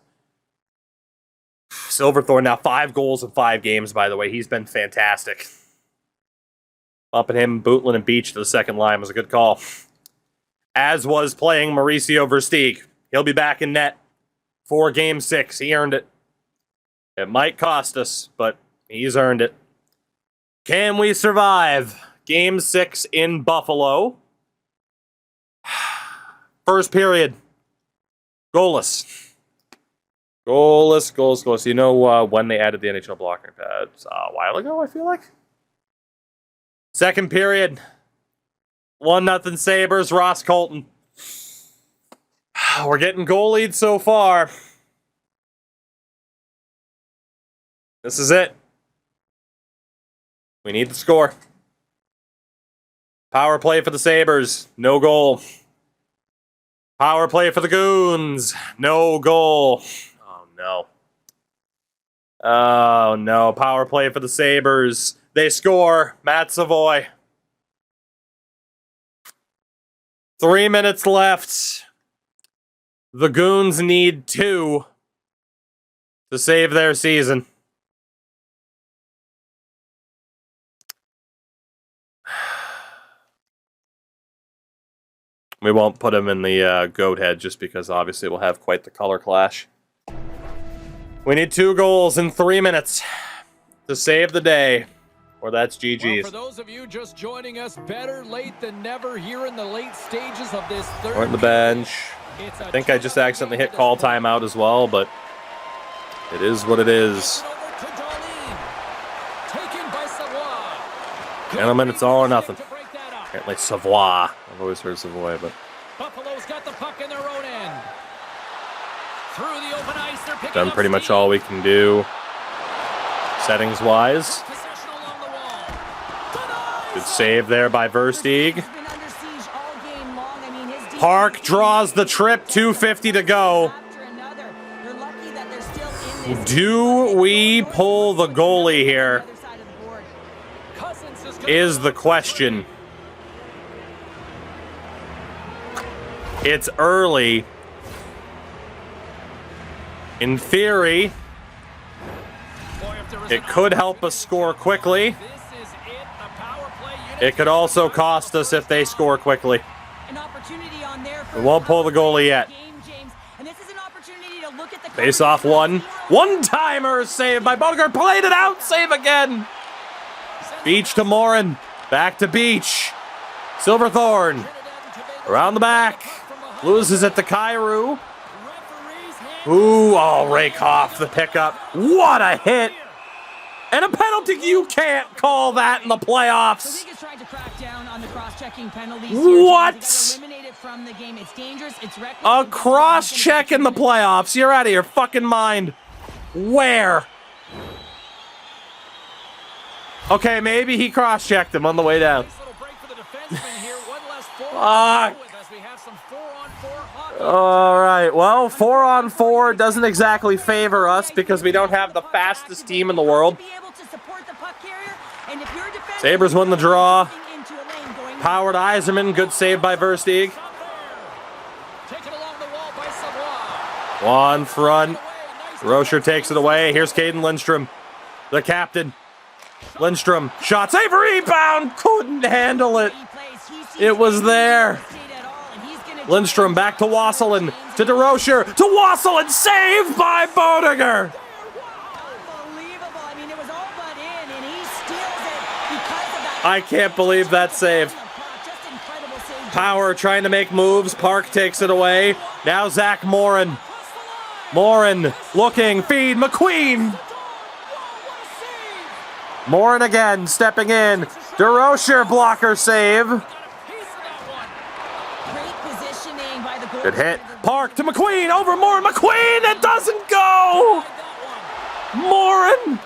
Silverthorne now 5 goals in 5 games, by the way. He's been fantastic. Bumping him, Bootland, and Beach to the second line was a good call. As was playing Mauricio Versteeg. He'll be back in net for Game 6. He earned it. It might cost us, but he's earned it. Can we survive Game 6 in Buffalo? First period. Goalless. Goalless. You know when they added the NHL blocking pads? A while ago, I feel like. Second period. 1-0 Sabres, Ross Colton. We're getting goal leads so far. This is it. We need the score. Power play for the Sabres. No goal. Power play for the Goons. No goal. Oh, no. Oh, no. Power play for the Sabres. They score. Matt Savoy. 3 minutes left. The Goons need 2 to save their season. We won't put him in the goat head just because obviously we'll have quite the color clash. We need 2 goals in 3 minutes to save the day. Or that's GG's. Well, for those of you just joining us, better late than never here in the late stages of this third. We're on the bench. I think I just accidentally hit call timeout as well, but it is what it is. Gentlemen, it's all or nothing. Apparently Savoy. I've always heard Savoy, but Buffalo's got the puck in their own end. Through the open ice, they're picking done pretty much all we can do settings-wise. Good save there by Versteeg. Park draws the trip, 2:50 to go. Do we pull the goalie here? Is the question. It's early. In theory, it could help us score quickly. It could also cost us if they score quickly. We won't pull the goalie yet. Face off one. One-timer saved by Bodegar. Played it out. Save again. Beach to Morin. Back to Beach. Silverthorne. Around the back. Loses it to Kyrou. Ooh, oh, Rakoff, the pickup. What a hit. And a penalty. You can't call that in the playoffs. The league is trying to crack down on the cross-checking penalties. What? Eliminated from the game. It's dangerous. It's reckless. A cross-check in the playoffs. You're out of your fucking mind. Where? Okay, maybe he cross-checked him on the way down. Fuck. All right, well, 4-on-4 doesn't exactly favor us because we don't have the fastest team in the world. Sabres win the draw. Powered Yzerman, good save by Versteeg. One front. Rocher takes it away. Here's Caden Lindstrom, the captain. Lindstrom, shot, save, rebound, couldn't handle it. It was there. Lindstrom back to Wasselin, to DeRocher, to Wasselin, saved by Bodegar. Unbelievable. I mean, it was all but in, and he steals it because of that I can't believe that save. Just incredible save. Power trying to make moves. Park takes it away. Now Zach Morin. Morin looking. Feed. McQueen. Morin again. Stepping in. DeRocher blocker save. Great positioning by the goalkeeper. Good hit. Park to McQueen. Over Morin. McQueen. It doesn't go. Morin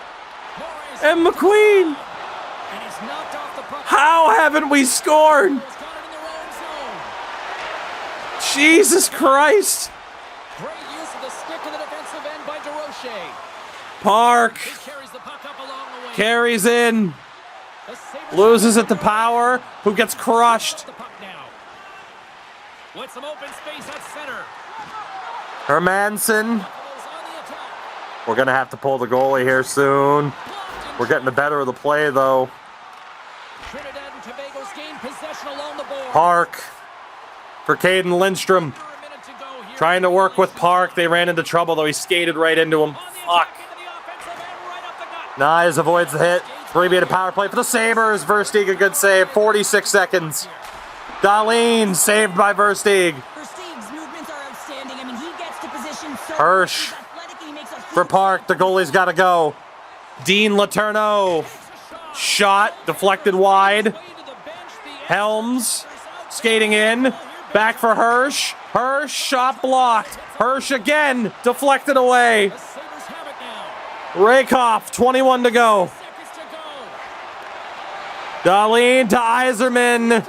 and McQueen. How haven't we scored? Jesus Christ. Great use of the stick in the defensive end by DeRocher. Park He carries the puck up along the wing. carries in. The Sabres Loses it to Power, who gets crushed. the puck now. With some open space at center. Hermanson. Buffalo's on the attack. We're going to have to pull the goalie here soon. We're getting the better of the play, though. Trinidad and Tobago's gained possession along the board. Park for Caden Lindstrom. Under a minute to go here. Trying to work with Park. They ran into trouble, though. He skated right into him. On the Fuck. attack into the offensive end, right up the gut. Nyes avoids the hit. 3-minute power play for the Sabres. Versteeg, a good save. 46 seconds. Dahlin saved by Versteeg. Versteeg's movements are outstanding. I mean, he gets to position so Hirsch he's athletic and he makes a for huge Park. The goalie's got to go. Dean Letourneau. Shot deflected wide. Way to the bench, the Helms skating in. Back for Hirsch. Hirsch shot blocked. Hirsch again deflected away. The Sabres have it now. Rakoff, 21 to go. Seconds to go. Dahlin to Yzerman.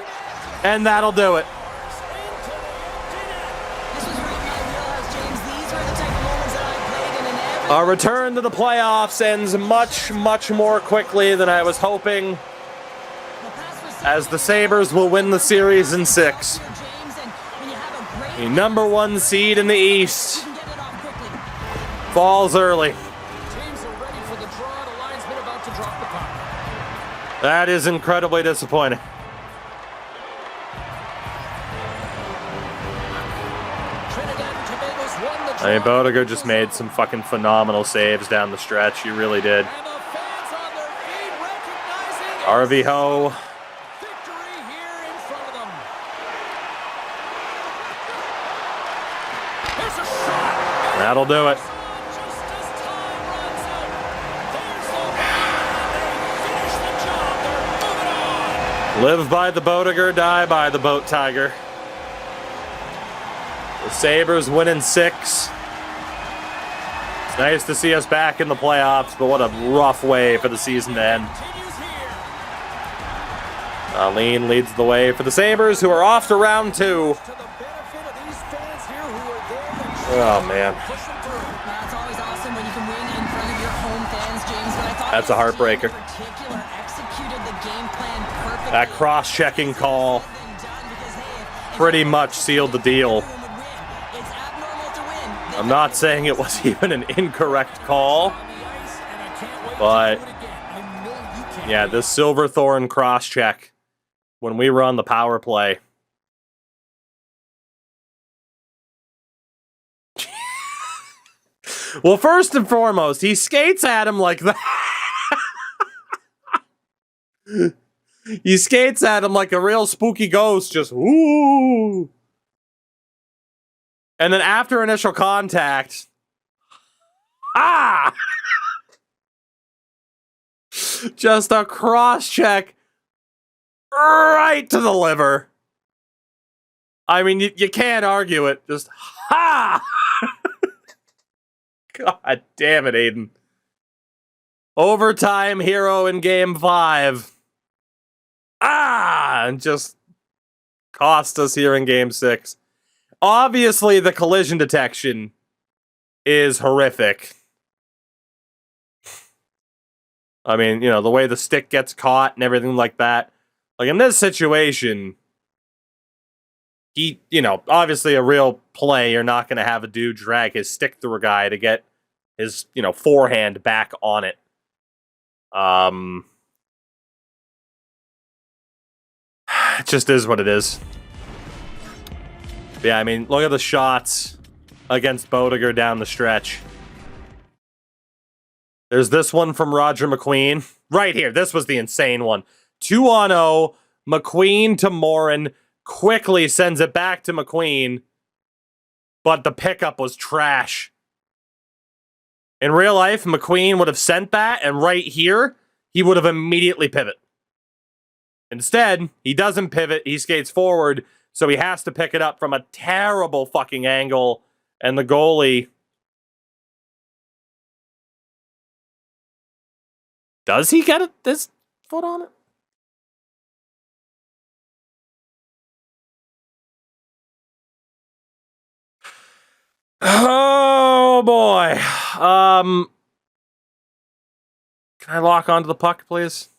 And that'll do it. This was right in my wheelhouse, James. These were the type of moments that I played in, and every Our return to the playoffs ends much, much more quickly than I was hoping, the pass was so as the Sabres will win the series in 6. here, James, and when you have a great The number 1 seed in the you East can get it off quickly. falls early. Teams are ready for the draw. The linesman about to drop the puck. That is incredibly disappointing. Trinidad and Tobago's won the draw. I mean, Bodiger just made some fucking phenomenal saves down the stretch. He really did. And the fans on their feet recognizing RV Ho. victory here in front of them. Here's a shot. That'll do it. Just as time runs out. There's the win. They finish the job. They're moving on. Live by the Bodiger, die by the Boat Tiger. The Sabres win in 6. It's nice to see us back in the playoffs, but what a rough way for the season to end. Continues here. Dahlin leads the way for the Sabres, who are off to round 2. To the benefit of these fans here who are there to Oh, man. push them through. Now, it's always awesome when you can win in front of your home fans, James, but I thought That's a this team heartbreaker. in particular executed the game plan perfectly. That cross-checking call Than done because, hey, if pretty much sealed the deal. everyone would win. It's abnormal to win. They I'm not saying it was even an incorrect call, but yeah, this Silverthorne cross-check when we run the power play. Well, first and foremost, he skates at him like that. He skates at him like a real spooky ghost, just ooh. And then after initial contact, just a cross check right to the liver. I mean, you can't argue it. Just ha! God damn it, Aiden. Overtime hero in game 5. And just cost us here in game 6. Obviously, the collision detection is horrific. I mean, you know, the way the stick gets caught and everything like that. Like, in this situation, he, you know, obviously a real play, you're not going to have a dude drag his stick through a guy to get his, you know, forehand back on it. It just is what it is. Yeah, I mean, look at the shots against Bodiger down the stretch. There's this one from Roger McQueen. Right here. This was the insane one. 2-on-0. McQueen to Morin. Quickly sends it back to McQueen. But the pickup was trash. In real life, McQueen would have sent that, and right here, he would have immediately pivot. Instead, he doesn't pivot. He skates forward, so he has to pick it up from a terrible fucking angle, and the goalie... Does he get his foot on it? Oh, boy. Can I lock onto the puck, please?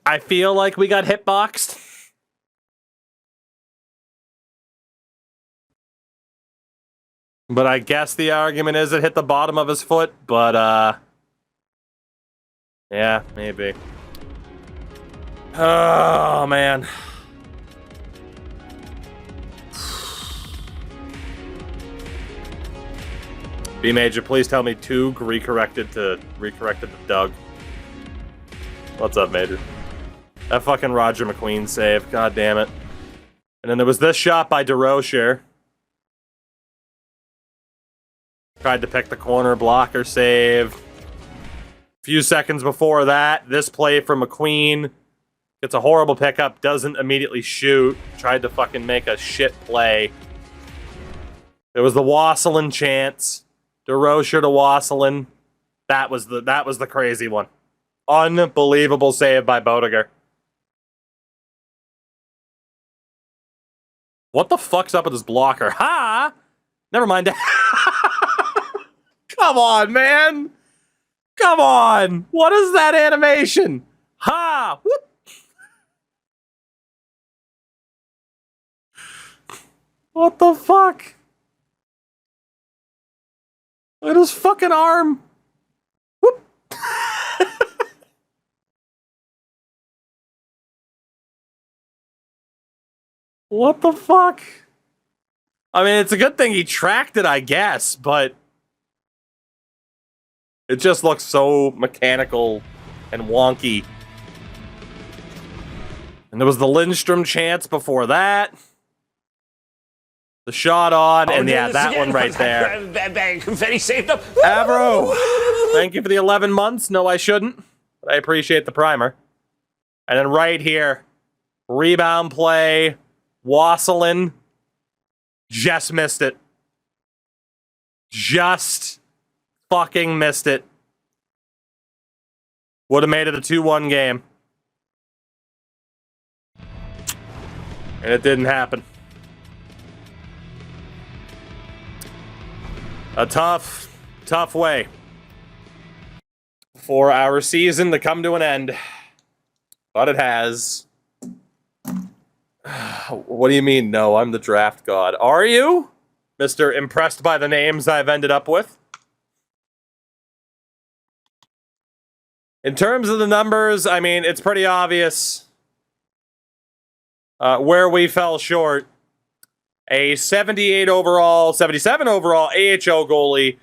I feel like we got hitboxed. But I guess the argument is it hit the bottom of his foot, but, yeah, maybe. Oh, man. B Major, please tell me 2 recorrected to Doug. What's up, Major? That fucking Roger McQueen save. God damn it. And then there was this shot by DeRocher. Tried to pick the corner, blocker save. A few seconds before that, this play from McQueen. Gets a horrible pickup, doesn't immediately shoot. Tried to fucking make a shit play. There was the Wasselin chance. DeRocher to Wasselin. That was the crazy one. Unbelievable save by Bodiger. What the fuck's up with this blocker? Ha! Never mind. Come on, man. Come on. What is that animation? Ha! Whoop. What the fuck? Look at his fucking arm. Whoop. What the fuck? I mean, it's a good thing he tracked it, I guess, but it just looks so mechanical and wonky. And there was the Lindstrom chance before that. The shot on, and yeah, that one right there. Confetti saved up. Avro, thank you for the 11 months. No, I shouldn't, but I appreciate the primer. And then right here, rebound play. Wasselin just missed it. Just fucking missed it. Would have made it a 2-1 game. And it didn't happen. A tough way for our season to come to an end. But it has. What do you mean, no? I'm the draft god. Are you? Mr. Impressed by the names I've ended up with? In terms of the numbers, I mean, it's pretty obvious where we fell short. A 78 overall, 77 overall AHL goalie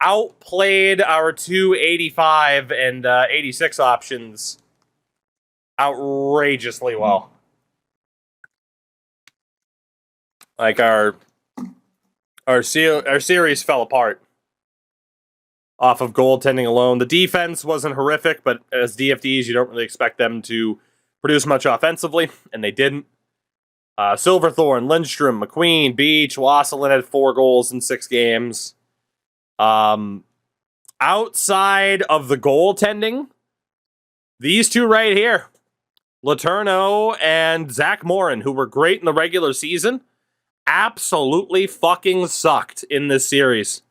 outplayed our 285 and 86 options outrageously well. Like our series fell apart off of goaltending alone. The defense wasn't horrific, but as DFDs, you don't really expect them to produce much offensively, and they didn't. Silverthorne, Lindstrom, McQueen, Beach, Wasselin had 4 goals in 6 games. Outside of the goaltending, these two right here, Letourneau and Zach Morin, who were great in the regular season, absolutely fucking sucked in this series.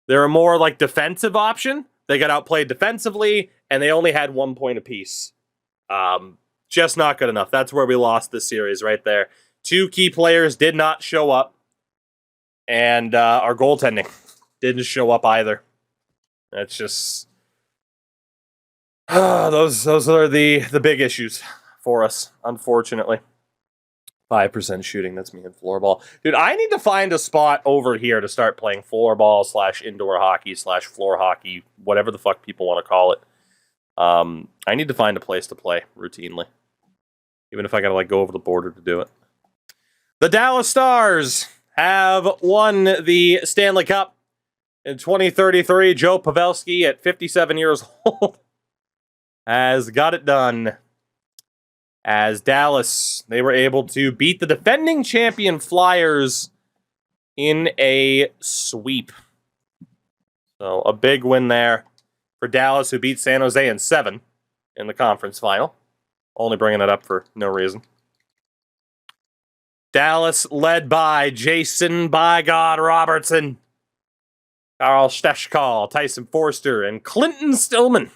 They're a more like defensive option. They got outplayed defensively, and they only had 1 point apiece. Just not good enough. That's where we lost this series right there. 2 key players did not show up, and our goaltending didn't show up either. That's just those are the big issues for us, unfortunately. 5% shooting, that's me in floorball. Dude, I need to find a spot over here to start playing floorball / indoor hockey / floor hockey, whatever the fuck people want to call it. I need to find a place to play routinely. Even if I gotta go over the border to do it. The Dallas Stars have won the Stanley Cup in 2033. Joe Pavelski, at 57 years old, has got it done. As Dallas, they were able to beat the defending champion Flyers in a sweep. So a big win there for Dallas, who beat San Jose in 7 in the conference final. Only bringing it up for no reason. Dallas led by Jason "by God" Robertson, Carl Stechkal, Tyson Forster, and Clinton Stillman.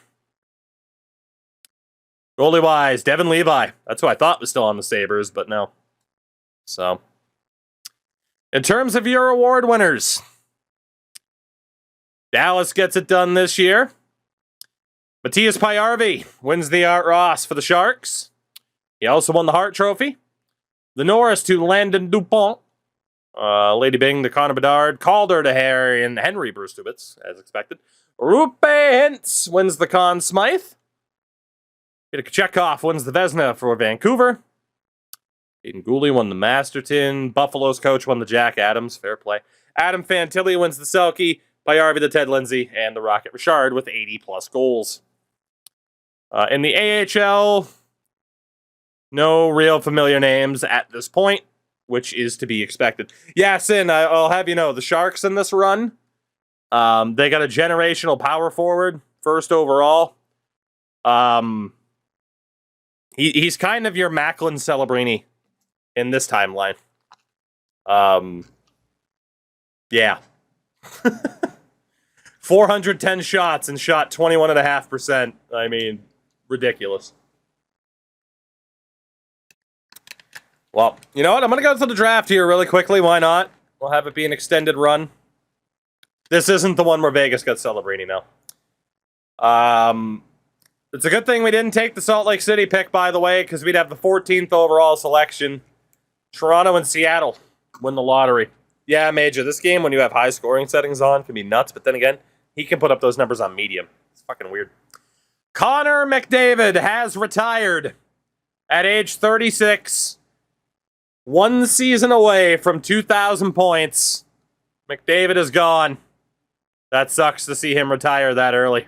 Goalie-wise, Devin Levi. That's who I thought was still on the Sabres, but no. So, in terms of your award winners, Dallas gets it done this year. Matthias Pajärvi wins the Art Ross for the Sharks. He also won the Hart Trophy. The Norris to Landon Dupont. Lady Bing to Connor Bedard. Calder to Henry Brustubitz, as expected. Rupe Hintz wins the Conn Smythe. Peter Kochetkov wins the Vezina for Vancouver. Aiden Gooley won the Masterton. Buffalo's coach won the Jack Adams. Fair play. Adam Fantilli wins the Selke. Pajärvi the Ted Lindsay. And the Rocket Richard with 80-plus goals. In the AHL, no real familiar names at this point, which is to be expected. Yeah, Sin, I'll have you know, the Sharks in this run, they got a generational power forward, first overall. He's kind of your Macklin Celebrini in this timeline. Yeah. 410 shots and shot 21.5%. I mean, ridiculous. Well, you know what? I'm going to go through the draft here really quickly. Why not? We'll have it be an extended run. This isn't the one where Vegas got Celebrini now. It's a good thing we didn't take the Salt Lake City pick, by the way, because we'd have the 14th overall selection. Toronto and Seattle win the lottery. Yeah, Major, this game, when you have high scoring settings on, can be nuts, but then again, he can put up those numbers on medium. It's fucking weird. Connor McDavid has retired at age 36. 1 season away from 2,000 points. McDavid is gone. That sucks to see him retire that early.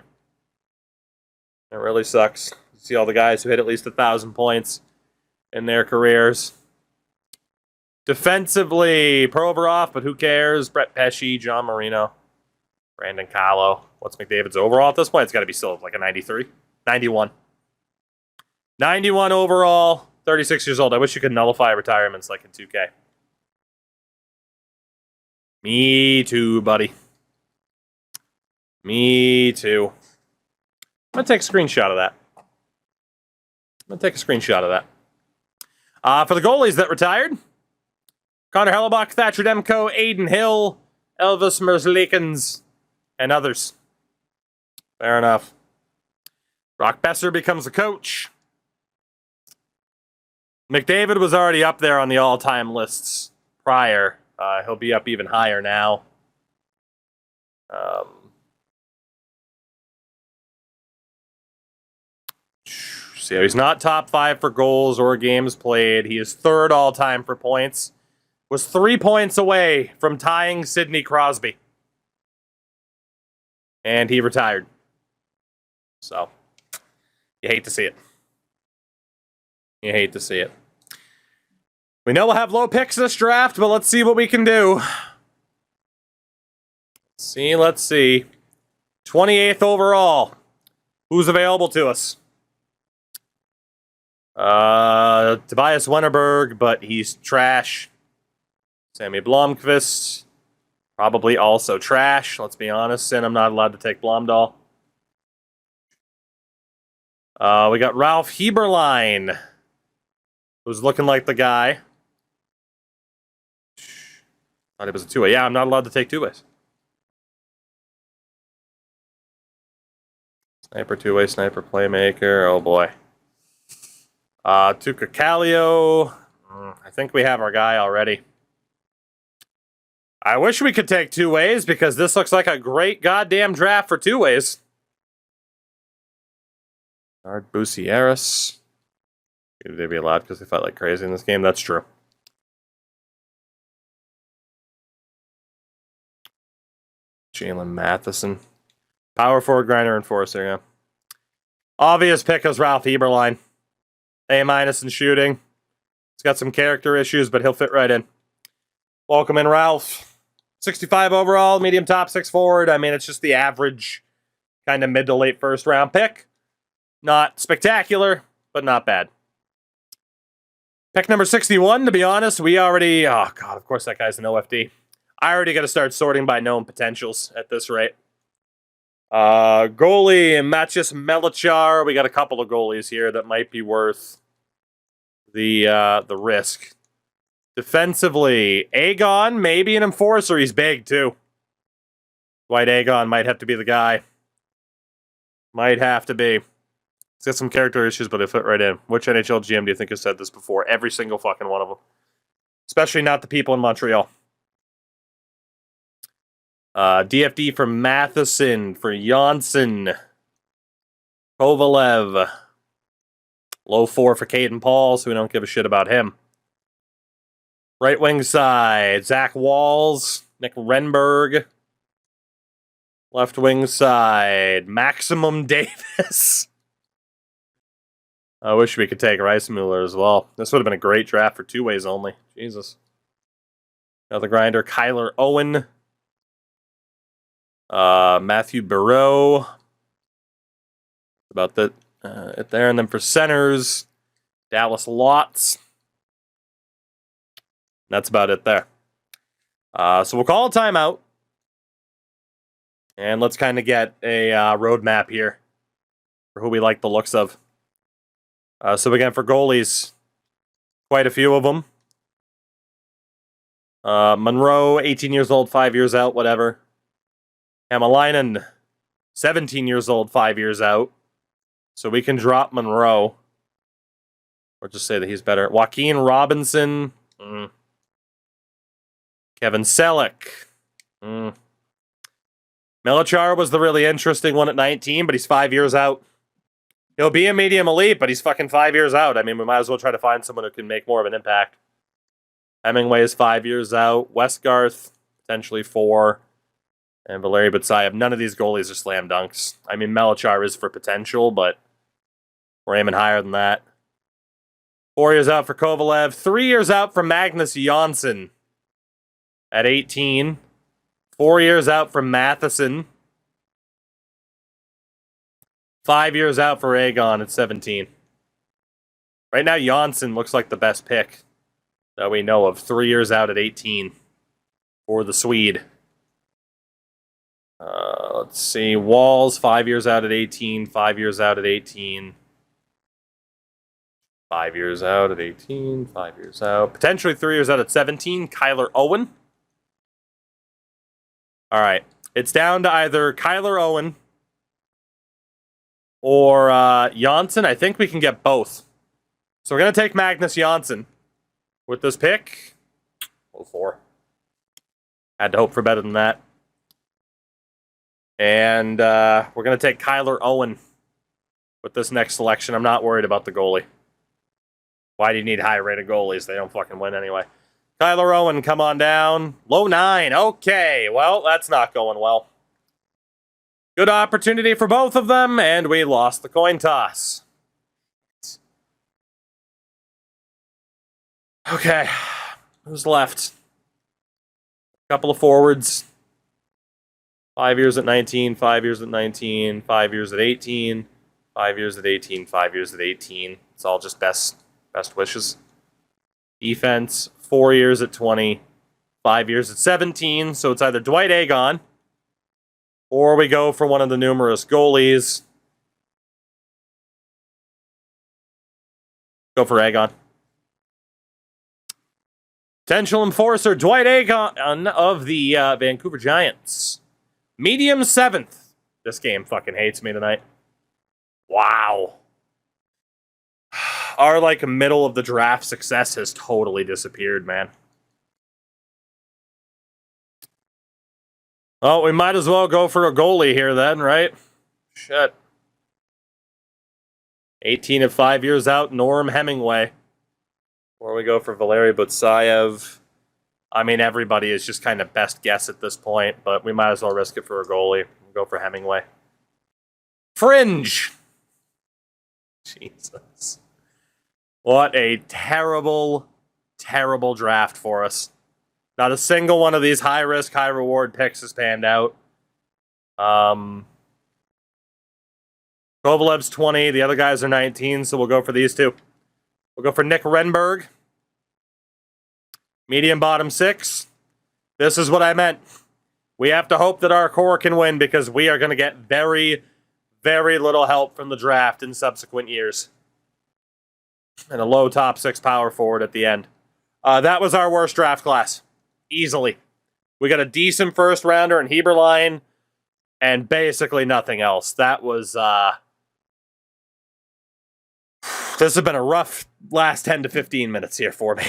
It really sucks. See all the guys who hit at least 1,000 points in their careers. Defensively, Provorov, but who cares? Brett Pesce, John Marino, Brandon Carlo. What's McDavid's overall at this point? It's got to be still like a 93. 91. 91 overall, 36 years old. I wish you could nullify retirements like in 2K. Me too, buddy. Me too. I'm going to take a screenshot of that. For the goalies that retired, Connor Hellebuck, Thatcher Demko, Aiden Hill, Elvis Merzlikens, and others. Fair enough. Brock Besser becomes the coach. McDavid was already up there on the all-time lists prior. He'll be up even higher now. So he's not top 5 for goals or games played. He is 3rd all-time for points. Was 3 points away from tying Sidney Crosby. And he retired. So, you hate to see it. You hate to see it. We know we'll have low picks this draft, but let's see what we can do. Let's see. 28th overall. Who's available to us? Tobias Wennerberg, but he's trash. Sammy Blomqvist, probably also trash. Let's be honest, and I'm not allowed to take Blomdahl. We got Ralph Heberlein, who's looking like the guy. Thought it was a 2-way. Yeah, I'm not allowed to take 2-ways. Sniper, 2-way, sniper, playmaker. Oh boy. Tuca Kallio. I think we have our guy already. I wish we could take two ways because this looks like a great goddamn draft for two ways. Ard Bucieris. They'd be allowed because they fight like crazy in this game. That's true. Jalen Matheson. Power forward, grinder, enforcer, yeah. Obvious pick is Ralph Eberlein. A- in shooting. He's got some character issues, but he'll fit right in. Welcome in, Ralph. 65 overall, medium top, 6 forward. I mean, it's just the average kind of mid to late first round pick. Not spectacular, but not bad. Pick number 61, to be honest, we already... Oh, God, of course that guy's an OFD. I already got to start sorting by known potentials at this rate. Goalie, Maciej Melichar. We got a couple of goalies here that might be worth the risk. Defensively, Aegon, maybe an enforcer. He's big, too. Dwight Aegon might have to be the guy. Might have to be. He's got some character issues, but they fit right in. Which NHL GM do you think has said this before? Every single fucking one of them. Especially not the people in Montreal. DFD for Matheson, for Janssen. Kovalev. Low 4 for Caden Paul, so we don't give a shit about him. Right wing side, Zach Walls, Nick Renberg. Left wing side, Maximum Davis. I wish we could take Reismuller as well. This would have been a great draft for two ways only. Jesus. Another grinder, Kyler Owen. Matthew Barreau. About that it there. And then for centers, Dallas Lotz. That's about it there. So we'll call a timeout. And let's kind of get a roadmap here for who we like the looks of. So again, for goalies, quite a few of them. Monroe, 18 years old, 5 years out, whatever. Hämäläinen, 17 years old, 5 years out. So we can drop Monroe. Or just say that he's better. Joaquin Robinson. Kevin Selleck. Melichar was the really interesting one at 19, but he's 5 years out. He'll be a medium elite, but he's fucking 5 years out. I mean, we might as well try to find someone who can make more of an impact. Hemingway is 5 years out. Westgarth, potentially 4. And Valeri Butsayev. None of these goalies are slam dunks. I mean, Melichar is for potential, but we're aiming higher than that. 4 years out for Kovalev. 3 years out for Magnus Janssen at 18. 4 years out for Matheson. 5 years out for Aegon at 17. Right now, Janssen looks like the best pick that we know of. 3 years out at 18 for the Swede. Let's see. Walls, 5 years out at 18. 5 years out at 18. 5 years out at 18. 5 years out. Potentially 3 years out at 17. Kyler Owen. All right. It's down to either Kyler Owen or Janssen. I think we can get both. So we're going to take Magnus Janssen with this pick. 04. Had to hope for better than that. And we're going to take Kyler Owen with this next selection. I'm not worried about the goalie. Why do you need high-rated goalies? They don't fucking win anyway. Kyler Owen, come on down. Low 9. Okay, well, that's not going well. Good opportunity for both of them, and we lost the coin toss. Okay, who's left? A couple of forwards. 5 years at 19, 5 years at 19, 5 years at 18, 5 years at 18, 5 years at 18. It's all just best wishes. Defense, 4 years at 20, 5 years at 17. So it's either Dwight Aegon, or we go for one of the numerous goalies. Go for Aegon. Potential enforcer, Dwight Aegon of the Vancouver Giants. Medium 7th. This game fucking hates me tonight. Wow. our like middle of the draft success has totally disappeared, man. Well, we might as well go for a goalie here then, right? Shit. 18 of 5 years out, Norm Hemingway. Or we go for Valery Butsayev. I mean, everybody is just kind of best guess at this point, but we might as well risk it for a goalie. We'll go for Hemingway. Fringe! Jesus. What a terrible, terrible draft for us. Not a single one of these high-risk, high-reward picks has panned out. Kovalev's 20. The other guys are 19, so we'll go for these two. We'll go for Nick Renberg. Medium bottom 6. This is what I meant. We have to hope that our core can win because we are going to get very, very little help from the draft in subsequent years. And a low top 6 power forward at the end. That was our worst draft class. Easily. We got a decent first rounder in Heberlein and basically nothing else. That was... this has been a rough last 10 to 15 minutes here for me.